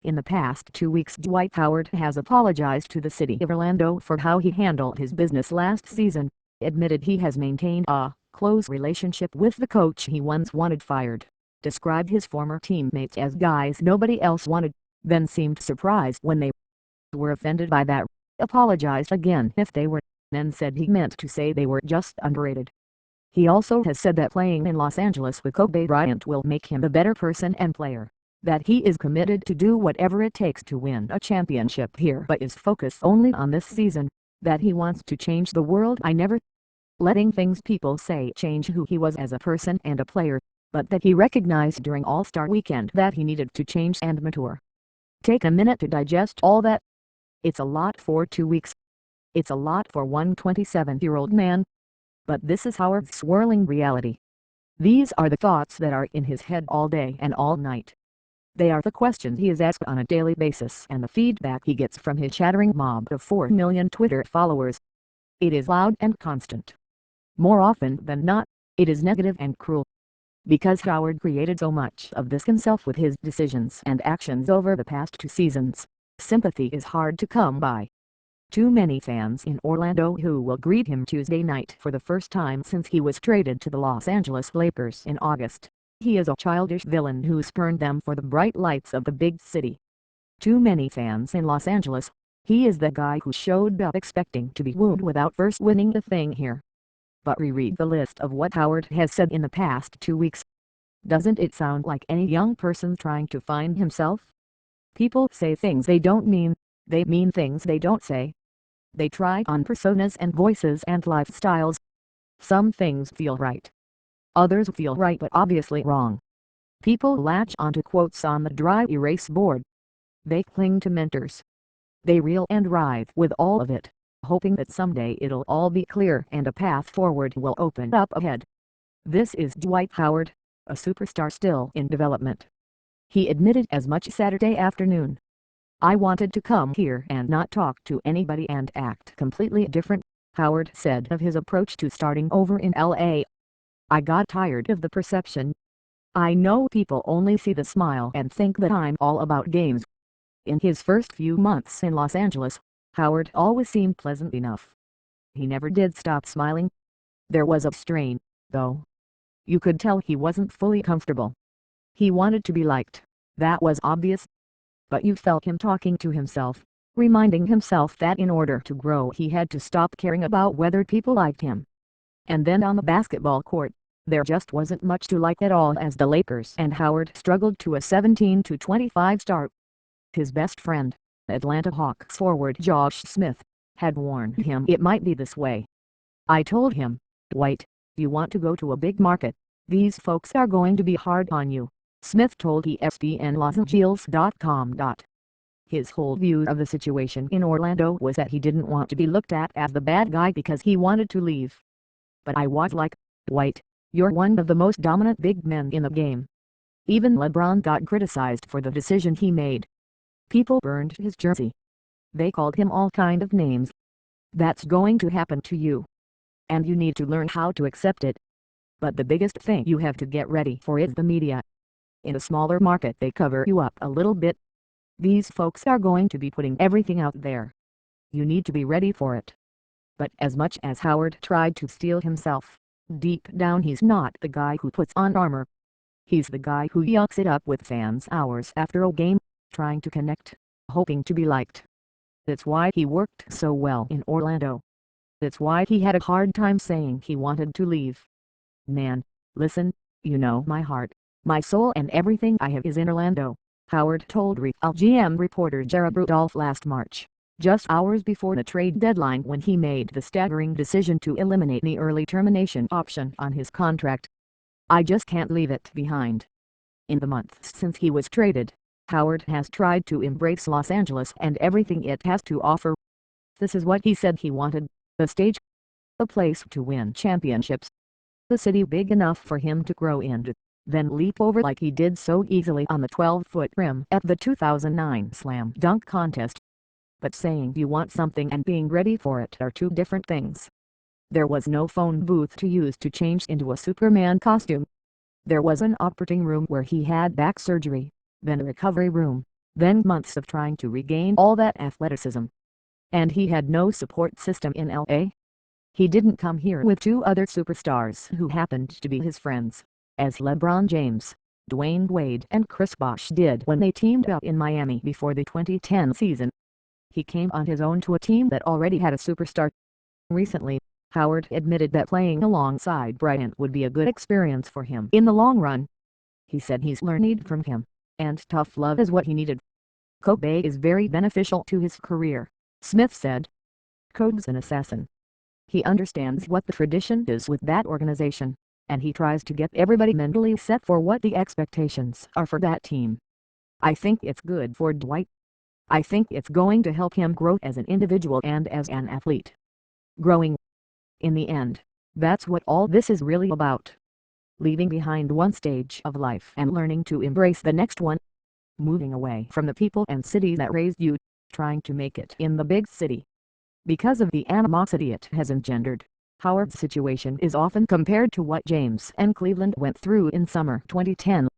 In the past 2 weeks, Dwight Howard has apologized to the city of Orlando for how he handled his business last season, admitted he has maintained a close relationship with the coach he once wanted fired, described his former teammates as guys nobody else wanted, then seemed surprised when they were offended by that, apologized again if they were, and said he meant to say they were just underrated. He also has said that playing in Los Angeles with Kobe Bryant will make him a better person and player, that he is committed to do whatever it takes to win a championship here but is focused only on this season, that he wants to change the world. I never letting things people say change who he was as a person and a player, but that he recognized during All-Star Weekend that he needed to change and mature. Take a minute to digest all that. It's a lot for 2 weeks. It's a lot for one 27-year-old man. But this is Howard's swirling reality. These are the thoughts that are in his head all day and all night. They are the questions he is asked on a daily basis and the feedback he gets from his chattering mob of 4 million Twitter followers. It is loud and constant. More often than not, it is negative and cruel. Because Howard created so much of this himself with his decisions and actions over the past 2 seasons, sympathy is hard to come by. Too many fans in Orlando who will greet him Tuesday night for the first time since he was traded to the Los Angeles Lakers in August. He is a childish villain who spurned them for the bright lights of the big city. Too many fans in Los Angeles. He is the guy who showed up expecting to be wooed without first winning a thing here. But reread the list of what Howard has said in the past 2 weeks. Doesn't it sound like any young person trying to find himself? People say things they don't mean, they mean things they don't say. They try on personas and voices and lifestyles. Some things feel right. Others feel right but obviously wrong. People latch onto quotes on the dry erase board. They cling to mentors. They reel and writhe with all of it, hoping that someday it'll all be clear and a path forward will open up ahead. This is Dwight Howard, a superstar still in development. He admitted as much Saturday afternoon. "I wanted to come here and not talk to anybody and act completely different," Howard said of his approach to starting over in LA. "I got tired of the perception. I know people only see the smile and think that I'm all about games." In his first few months in Los Angeles, Howard always seemed pleasant enough. He never did stop smiling. There was a strain, though. You could tell he wasn't fully comfortable. He wanted to be liked, that was obvious. But you felt him talking to himself, reminding himself that in order to grow he had to stop caring about whether people liked him. And then on the basketball court, there just wasn't much to like at all as the Lakers and Howard struggled to a 17-25 start. His best friend, Atlanta Hawks forward Josh Smith, had warned him it might be this way. "I told him, Dwight, if you want to go to a big market, these folks are going to be hard on you," Smith told ESPNLosAngeles.com. His whole view of the situation in Orlando was that he didn't want to be looked at as the bad guy because he wanted to leave. "But I was like, Dwight, you're one of the most dominant big men in the game." Even LeBron got criticized for the decision he made. People burned his jersey. They called him all kind of names. That's going to happen to you. And you need to learn how to accept it. But the biggest thing you have to get ready for is the media. In a smaller market they cover you up a little bit. These folks are going to be putting everything out there. You need to be ready for it. But as much as Howard tried to steel himself, deep down he's not the guy who puts on armor. He's the guy who yucks it up with fans hours after a game, trying to connect, hoping to be liked. That's why he worked so well in Orlando. That's why he had a hard time saying he wanted to leave. "Man, listen, you know my heart, my soul and everything I have is in Orlando," Howard told Real GM reporter Jared Rudolph last March, just hours before the trade deadline when he made the staggering decision to eliminate the early termination option on his contract. "I just can't leave it behind." In the months since he was traded, Howard has tried to embrace Los Angeles and everything it has to offer. This is what he said he wanted: a stage, a place to win championships, a city big enough for him to grow into, then leap over like he did so easily on the 12-foot rim at the 2009 Slam Dunk Contest. But saying you want something and being ready for it are two different things. There was no phone booth to use to change into a Superman costume. There was an operating room where he had back surgery, then a recovery room, then months of trying to regain all that athleticism. And he had no support system in LA. He didn't come here with two other superstars who happened to be his friends, as LeBron James, Dwayne Wade and Chris Bosh did when they teamed up in Miami before the 2010 season. He came on his own to a team that already had a superstar. Recently, Howard admitted that playing alongside Bryant would be a good experience for him in the long run. He said he's learned from him, and tough love is what he needed. Kobe is very beneficial to his career, Smith said. Kobe's an assassin. He understands what the tradition is with that organization, and he tries to get everybody mentally set for what the expectations are for that team. I think it's good for Dwight. I think it's going to help him grow as an individual and as an athlete. Growing. In the end, that's what all this is really about. Leaving behind one stage of life and learning to embrace the next one. Moving away from the people and city that raised you, trying to make it in the big city. Because of the animosity it has engendered, Howard's situation is often compared to what James and Cleveland went through in summer 2010.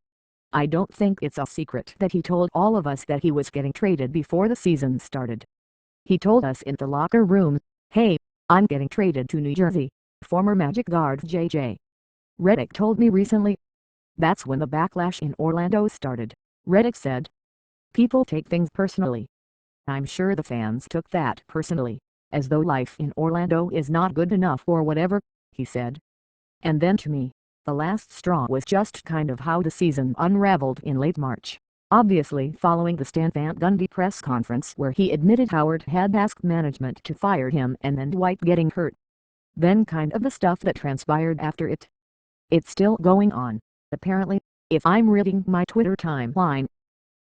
I don't think it's a secret that he told all of us that he was getting traded before the season started. He told us in the locker room, "Hey, I'm getting traded to New Jersey," former Magic guard J.J. Redick told me recently. That's when the backlash in Orlando started, Redick said. People take things personally. I'm sure the fans took that personally, as though life in Orlando is not good enough or whatever, he said. And then to me, the last straw was just kind of how the season unraveled in late March, obviously following the Stan Van Gundy press conference where he admitted Howard had asked management to fire him and then Dwight getting hurt. Then kind of the stuff that transpired after it. It's still going on, apparently, if I'm reading my Twitter timeline.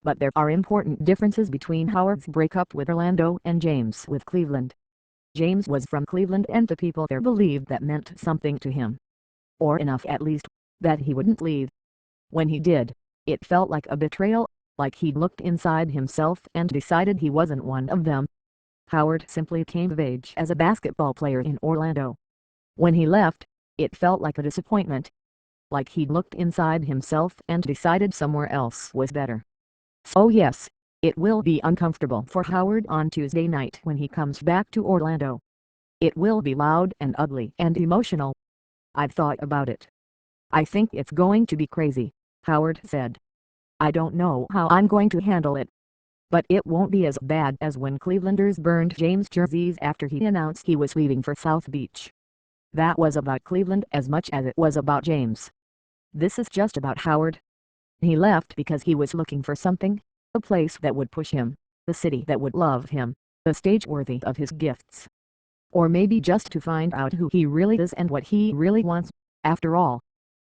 But there are important differences between Howard's breakup with Orlando and James with Cleveland. James was from Cleveland and the people there believed that meant something to him. Or enough at least, that he wouldn't leave. When he did, it felt like a betrayal, like he'd looked inside himself and decided he wasn't one of them. Howard simply came of age as a basketball player in Orlando. When he left, it felt like a disappointment. Like he'd looked inside himself and decided somewhere else was better. So yes, it will be uncomfortable for Howard on Tuesday night when he comes back to Orlando. It will be loud and ugly and emotional. I've thought about it. I think it's going to be crazy, Howard said. I don't know how I'm going to handle it. But it won't be as bad as when Clevelanders burned James' jerseys after he announced he was leaving for South Beach. That was about Cleveland as much as it was about James. This is just about Howard. He left because he was looking for something, a place that would push him, the city that would love him, a stage worthy of his gifts. Or maybe just to find out who he really is and what he really wants. After all,